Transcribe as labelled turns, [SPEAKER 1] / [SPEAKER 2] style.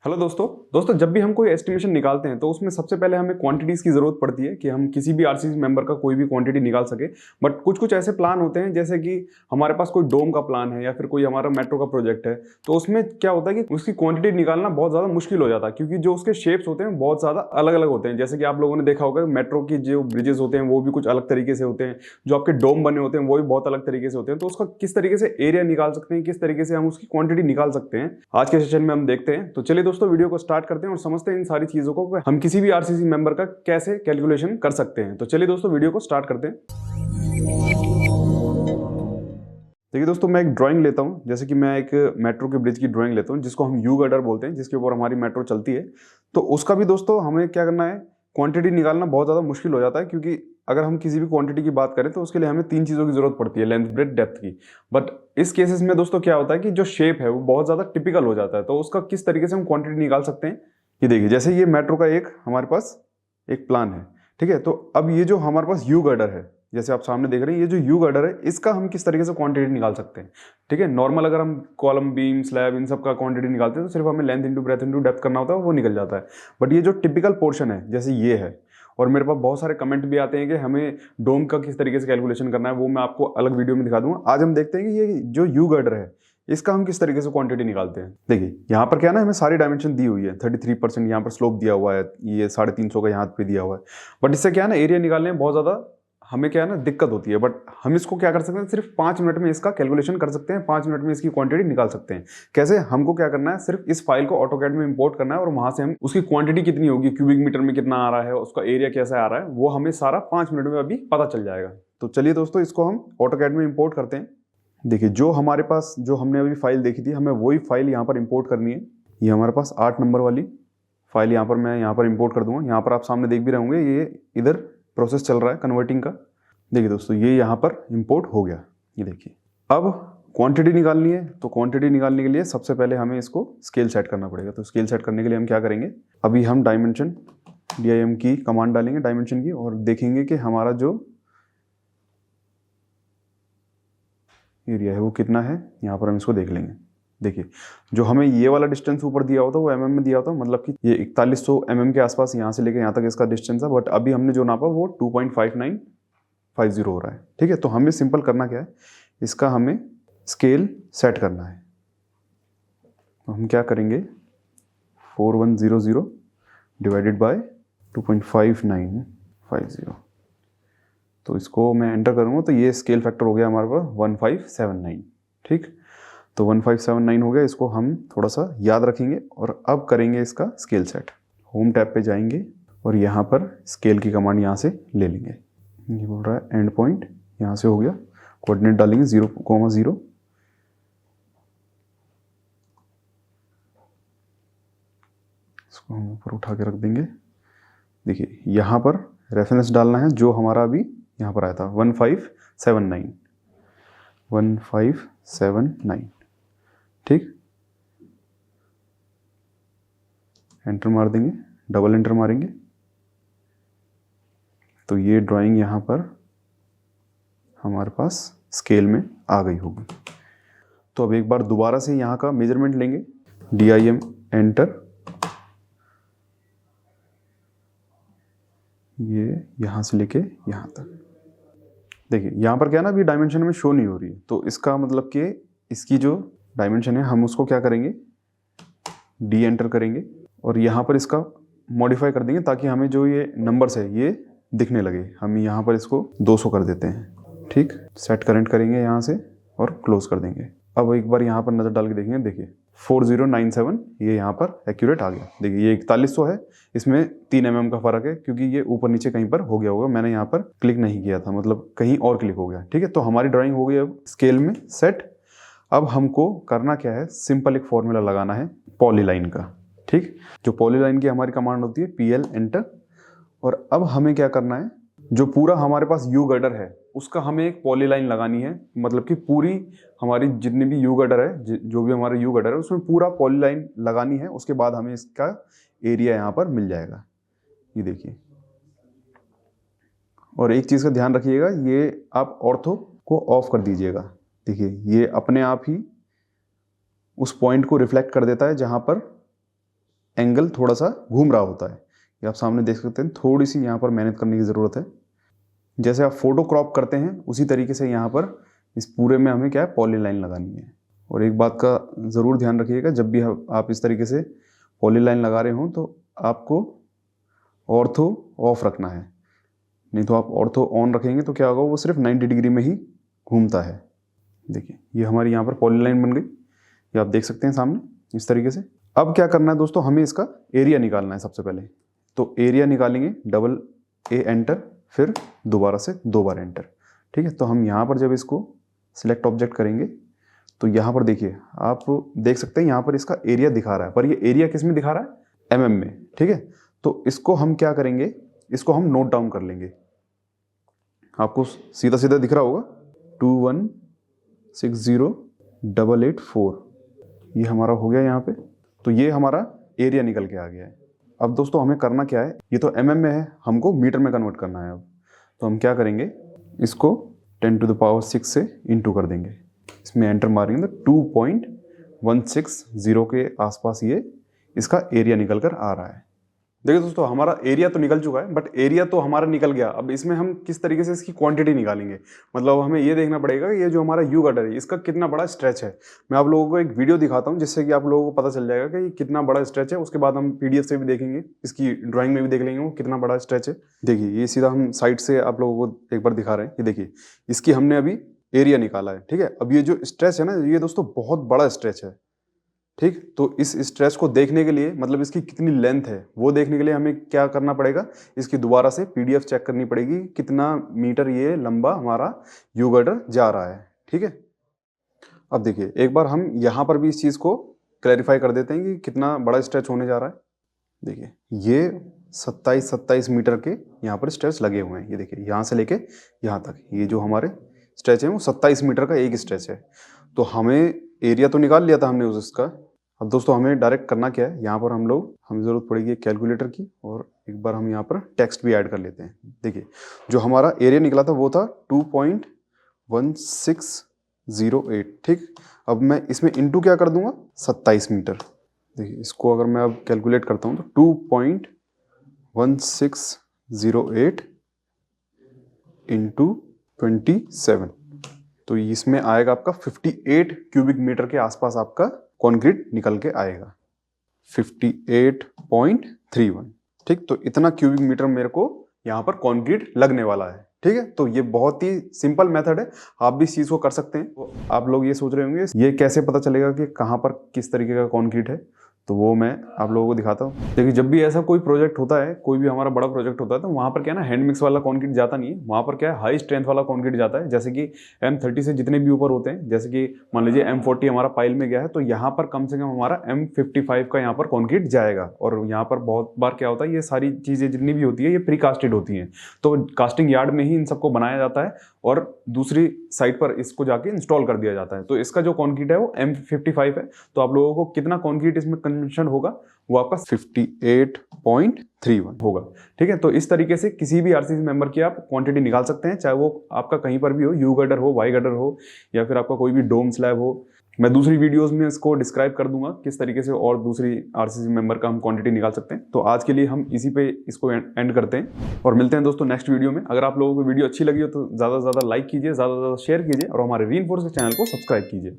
[SPEAKER 1] Hello दोस्तों जब भी हम कोई एस्टिमेशन निकालते हैं तो उसमें सबसे पहले हमें क्वांटिटीज़ की ज़रूरत पड़ती है कि हम किसी भी आरसीसी मेंबर का कोई भी क्वांटिटी निकाल सके। बट कुछ कुछ ऐसे प्लान होते हैं जैसे कि हमारे पास कोई डोम का प्लान है या फिर कोई हमारा मेट्रो का प्रोजेक्ट है, तो उसमें क्या होता है कि उसकी क्वांटिटी निकालना बहुत ज़्यादा मुश्किल हो जाता है क्योंकि जो उसके शेप्स होते हैं बहुत ज़्यादा अलग अलग होते हैं। जैसे कि आप लोगों ने देखा होगा मेट्रो की जो ब्रिजेस होते हैं वो भी कुछ अलग तरीके से होते हैं, जो आपके डोम बने होते हैं वो भी बहुत अलग तरीके से होते हैं। तो उसका किस तरीके से एरिया निकाल सकते हैं, किस तरीके से हम उसकी क्वांटिटी निकाल सकते हैं, आज के सेशन में हम देखते हैं। तो चलिए दोस्तों वीडियो को स्टार्ट करते हैं और समझते हैं इन सारी चीजों को हम किसी भी आरसीसी मेंबर का कैसे कैलकुलेशन कर सकते हैं। तो चलिए दोस्तों वीडियो को स्टार्ट करते हैं। देखिए दोस्तों, मैं एक ड्राइंग लेता हूं, जैसे कि मैं एक मेट्रो के ब्रिज की ड्राइंग लेता हूं जिसको हम यू गर्डर बोलते हैं, जिसके ऊपर हमारी मेट्रो चलती है। तो उसका भी दोस्तों हमें क्या करना है, क्वांटिटी निकालना बहुत ज़्यादा मुश्किल हो जाता है क्योंकि अगर हम किसी भी क्वांटिटी की बात करें तो उसके लिए हमें तीन चीज़ों की जरूरत पड़ती है, लेंथ, ब्रेथ, डेप्थ की। बट इस केसेस में दोस्तों क्या होता है कि जो शेप है वो बहुत ज़्यादा टिपिकल हो जाता है। तो उसका किस तरीके से हम क्वांटिटी निकाल सकते हैं, ये देखिए। जैसे ये मेट्रो का एक हमारे पास एक प्लान है, ठीक है। तो अब ये जो हमारे पास यू गर्डर है, जैसे आप सामने देख रहे हैं, ये जो यू गर्डर है इसका हम किस तरीके से क्वांटिटी निकाल सकते हैं, ठीक है। नॉर्मल अगर हम कॉलम, बीम, स्लैब इन सब का क्वांटिटी निकालते हैं तो सिर्फ हमें length into breadth into depth करना होता है, वो निकल जाता है। बट ये जो टिपिकल पोर्शन है जैसे ये है, और मेरे पास बहुत सारे कमेंट भी आते हैं कि हमें डोम का किस तरीके से कैलकुलेशन करना है, वो मैं आपको अलग वीडियो में दिखा दूंगा। आज हम देखते हैं कि ये जो यू गर्डर है इसका हम किस तरीके से क्वांटिटी निकालते हैं। देखिए यहाँ पर क्या ना, हमें सारी डायमेंशन दी हुई है। 33% यहाँ पर स्लोप दिया हुआ है, ये 350 का यहाँ पे दिया हुआ है। बट इससे क्या है ना, एरिया निकालने में बहुत ज़्यादा हमें क्या है ना दिक्कत होती है। बट हम इसको क्या कर सकते हैं, सिर्फ 5 मिनट में इसका कैलकुलेशन कर सकते हैं, 5 मिनट में इसकी क्वांटिटी निकाल सकते हैं। कैसे? हमको क्या करना है, सिर्फ इस फाइल को ऑटोकैड में इंपोर्ट करना है और वहां से हम उसकी क्वांटिटी कितनी होगी, क्यूबिक मीटर में कितना आ रहा है, उसका एरिया कैसा आ रहा है, वो हमें सारा 5 मिनट में अभी पता चल जाएगा। तो चलिए दोस्तों, इसको हम ऑटोकैड में इंपोर्ट करते हैं। देखिए जो हमारे पास, जो हमने अभी फाइल देखी थी, हमें वही फाइल यहाँ पर इंपोर्ट करनी है। ये हमारे पास 8 नंबर वाली फाइल यहाँ पर मैं यहाँ पर इंपोर्ट कर दूंगा। यहाँ पर आप सामने देख भी रहे होंगे, ये इधर प्रोसेस चल रहा है कन्वर्टिंग का। देखिए दोस्तों, ये यहाँ पर इंपोर्ट हो गया, ये देखिए। अब क्वांटिटी निकालनी है, तो क्वांटिटी निकालने के लिए सबसे पहले हमें इसको स्केल सेट करना पड़ेगा। तो स्केल सेट करने के लिए हम क्या करेंगे, अभी हम डायमेंशन DIM की कमांड डालेंगे डायमेंशन की, और देखेंगे कि हमारा जो एरिया है वो कितना है। यहाँ पर हम इसको देख लेंगे। देखिए जो हमें ये वाला डिस्टेंस ऊपर दिया होता वो mm में दिया होता, मतलब कि ये 4100 mm के आसपास यहाँ से लेकर यहाँ तक इसका डिस्टेंस है। बट अभी हमने जो नापा वो 2.5950 हो रहा है, ठीक है। तो हमें सिंपल करना क्या है, इसका हमें स्केल सेट करना है। तो हम क्या करेंगे, 4100 डिवाइडेड बाय 2.5950। तो इसको मैं एंटर करूँगा तो ये स्केल फैक्टर हो गया हमारे पास 1579, ठीक। तो 1579 हो गया, इसको हम थोड़ा सा याद रखेंगे और अब करेंगे इसका स्केल सेट। होम टैब पे जाएंगे और यहाँ पर स्केल की कमांड यहाँ से ले लेंगे। ये बोल रहा है एंड पॉइंट, यहाँ से हो गया। कोऑर्डिनेट डालेंगे 0,0, इसको हम ऊपर उठा के रख देंगे। देखिए यहाँ पर रेफरेंस डालना है जो हमारा अभी यहाँ पर आया था 1579, ठीक। एंटर मार देंगे, डबल एंटर मारेंगे तो ये ड्राइंग यहाँ पर हमारे पास स्केल में आ गई होगी। तो अब एक बार दोबारा से यहाँ का मेजरमेंट लेंगे, DIM एंटर, ये यहाँ से लेके यहाँ तक। देखिए यहाँ पर क्या ना, अभी डायमेंशन में शो नहीं हो रही है, तो इसका मतलब कि इसकी जो डायमेंशन है हम उसको क्या करेंगे, डी एंटर करेंगे और यहाँ पर इसका मॉडिफाई कर देंगे ताकि हमें जो ये नंबर्स है ये दिखने लगे। हम यहाँ पर इसको 200 कर देते हैं, ठीक। सेट करेंट करेंगे यहाँ से और क्लोज कर देंगे। अब एक बार यहाँ पर नज़र डाल के देखेंगे, देखिए 4097 ये यहाँ पर एक्यूरेट आ गया। देखिए ये 4100 है, इसमें 3 mm का फ़र्क है क्योंकि ये ऊपर नीचे कहीं पर हो गया होगा, मैंने यहाँ पर क्लिक नहीं किया था, मतलब कहीं और क्लिक हो गया, ठीक है। तो हमारी ड्राइंग हो गई अब स्केल में सेट। अब हमको करना क्या है, सिंपल एक फॉर्मूला लगाना है पॉलीलाइन का, ठीक। जो पॉलीलाइन की हमारी कमांड होती है PL एंटर। और अब हमें क्या करना है, जो पूरा हमारे पास यू गर्डर है उसका हमें एक पॉलीलाइन लगानी है, मतलब कि पूरी हमारी जितनी भी यू गर्डर है, जो भी हमारा यू गर्डर है उसमें पूरा पॉलीलाइन लगानी है। उसके बाद हमें इसका एरिया यहाँ पर मिल जाएगा, ये देखिए। और एक चीज़ का ध्यान रखिएगा, ये आप ऑर्थो को ऑफ कर दीजिएगा। देखिए ये अपने आप ही उस पॉइंट को रिफ्लेक्ट कर देता है जहाँ पर एंगल थोड़ा सा घूम रहा होता है। ये आप सामने देख सकते हैं, थोड़ी सी यहाँ पर मेहनत करने की ज़रूरत है। जैसे आप फोटो क्रॉप करते हैं उसी तरीके से यहाँ पर इस पूरे में हमें क्या है, पॉलीलाइन लगानी है। और एक बात का ज़रूर ध्यान रखिएगा, जब भी आप इस तरीके से पॉलीलाइन लगा रहे हों तो आपको ऑर्थो ऑफ रखना है, नहीं तो आप ऑर्थो ऑन रखेंगे तो क्या होगा, वो सिर्फ 90 डिग्री में ही घूमता है। देखिए ये हमारी यहाँ पर पॉलीलाइन बन गई, ये आप देख सकते हैं सामने इस तरीके से। अब क्या करना है दोस्तों, हमें इसका एरिया निकालना है सबसे पहले। तो एरिया निकालेंगे, डबल ए एंटर, फिर दोबारा से 2 बार एंटर। ठीक है, तो हम यहाँ पर जब इसको सिलेक्ट ऑब्जेक्ट करेंगे तो यहाँ पर देखिए, आप देख सकते हैं यहाँ पर इसका एरिया दिखा रहा है, पर ये एरिया किस में दिखा रहा है, एमएम में। ठीक है, तो इसको हम क्या करेंगे, इसको हम नोट डाउन कर लेंगे। आपको सीधा सीधा दिख रहा होगा 2160884, ये हमारा हो गया यहाँ पे। तो ये हमारा एरिया निकल के आ गया है। अब दोस्तों हमें करना क्या है, ये तो एमएम में है, हमको मीटर में कन्वर्ट करना है। अब तो हम क्या करेंगे, इसको 10⁻6 से इंटू कर देंगे, इसमें एंटर मारेंगे तो 2.160 के आसपास ये इसका एरिया निकल कर आ रहा है। देखिए दोस्तों, हमारा एरिया तो निकल चुका है, बट एरिया तो हमारा निकल गया। अब इसमें हम किस तरीके से इसकी क्वांटिटी निकालेंगे, मतलब हमें ये देखना पड़ेगा कि ये जो हमारा यू गटर है इसका कितना बड़ा स्ट्रेच है। मैं आप लोगों को एक वीडियो दिखाता हूँ जिससे कि आप लोगों को पता चल जाएगा कि कितना बड़ा स्ट्रेच है। उसके बाद हम पीडीएफ से भी देखेंगे, इसकी ड्राइंग में भी देख लेंगे वो कितना बड़ा स्ट्रेच है। देखिए ये सीधा हम साइड से आप लोगों को एक बार दिखा रहे हैं। ये देखिए, इसकी हमने अभी एरिया निकाला है। ठीक है, अब ये जो स्ट्रेच है ना, ये दोस्तों बहुत बड़ा स्ट्रेच है। ठीक, तो इस स्ट्रेच को देखने के लिए, मतलब इसकी कितनी लेंथ है वो देखने के लिए हमें क्या करना पड़ेगा, इसकी दोबारा से पीडीएफ चेक करनी पड़ेगी, कितना मीटर ये लंबा हमारा यू गर्डर जा रहा है। ठीक है, अब देखिए एक बार हम यहाँ पर भी इस चीज़ को क्लैरिफाई कर देते हैं कि कितना बड़ा स्ट्रेच होने जा रहा है। देखिए ये 27 मीटर के यहाँ पर स्ट्रेच लगे हुए हैं। ये देखिए यहाँ से लेके यहाँ तक ये जो हमारे स्ट्रेच है वो 27 मीटर का एक स्ट्रेच है। तो हमें एरिया तो निकाल लिया था हमने उसका। अब दोस्तों हमें डायरेक्ट करना क्या है, यहाँ पर हमें ज़रूरत पड़ेगी कैलकुलेटर की, और एक बार हम यहाँ पर टेक्स्ट भी ऐड कर लेते हैं। देखिए जो हमारा एरिया निकला था वो था 2.1608। ठीक, अब मैं इसमें इंटू क्या कर दूंगा, 27 मीटर। देखिए इसको अगर मैं अब कैलकुलेट करता हूँ तो 2.1608 इंटू 27, तो इसमें आएगा आपका 58 क्यूबिक मीटर के आसपास आपका कंक्रीट निकल के आएगा, 58.31। ठीक, तो इतना क्यूबिक मीटर मेरे को यहाँ पर कंक्रीट लगने वाला है। ठीक है, तो ये बहुत ही सिंपल मेथड है, आप भी इस चीज़ को कर सकते हैं। तो आप लोग ये सोच रहे होंगे ये कैसे पता चलेगा कि कहाँ पर किस तरीके का कंक्रीट है, तो वो मैं आप लोगों को दिखाता हूँ। देखिए जब भी ऐसा कोई प्रोजेक्ट होता है, कोई भी हमारा बड़ा प्रोजेक्ट होता है, तो वहाँ पर क्या है ना, हैंड मिक्स वाला कंक्रीट जाता नहीं है, वहाँ पर क्या है, हाई स्ट्रेंथ वाला कंक्रीट जाता है। जैसे कि M30 से जितने भी ऊपर होते हैं, जैसे कि मान लीजिए M40 हमारा पाइल में गया है, तो यहाँ पर कम से कम हमारा M55 का यहाँ पर कंक्रीट जाएगा। और यहाँ पर बहुत बार क्या होता है, ये सारी चीज़ें जितनी भी होती है ये प्री कास्टेड होती हैं, तो कास्टिंग यार्ड में ही इन सबको बनाया जाता है और दूसरी साइड पर इसको जाके इंस्टॉल कर दिया जाता है। तो इसका जो कंक्रीट है वो M55 है। तो आप लोगों को कितना कंक्रीट इसमें कंजम्पशन होगा, वो आपका 58.31 होगा। ठीक है, तो इस तरीके से किसी भी आरसीसी मेंबर की आप क्वांटिटी निकाल सकते हैं, चाहे वो आपका कहीं पर भी हो, यू गर्डर हो, वाई गर्डर हो, या फिर आपका कोई भी डोम स्लैब हो। मैं दूसरी वीडियोस में इसको डिस्क्राइब कर दूंगा किस तरीके से और दूसरी आरसीसी मेंबर का हम क्वांटिटी निकाल सकते हैं। तो आज के लिए हम इसी पे इसको एंड करते हैं और मिलते हैं दोस्तों नेक्स्ट वीडियो में। अगर आप लोगों को वीडियो अच्छी लगी हो तो ज़्यादा से ज़्यादा लाइक कीजिए, ज़्यादा से ज़्यादा शेयर कीजिए और हमारे रीइंफोर्स चैनल को सब्सक्राइब कीजिए।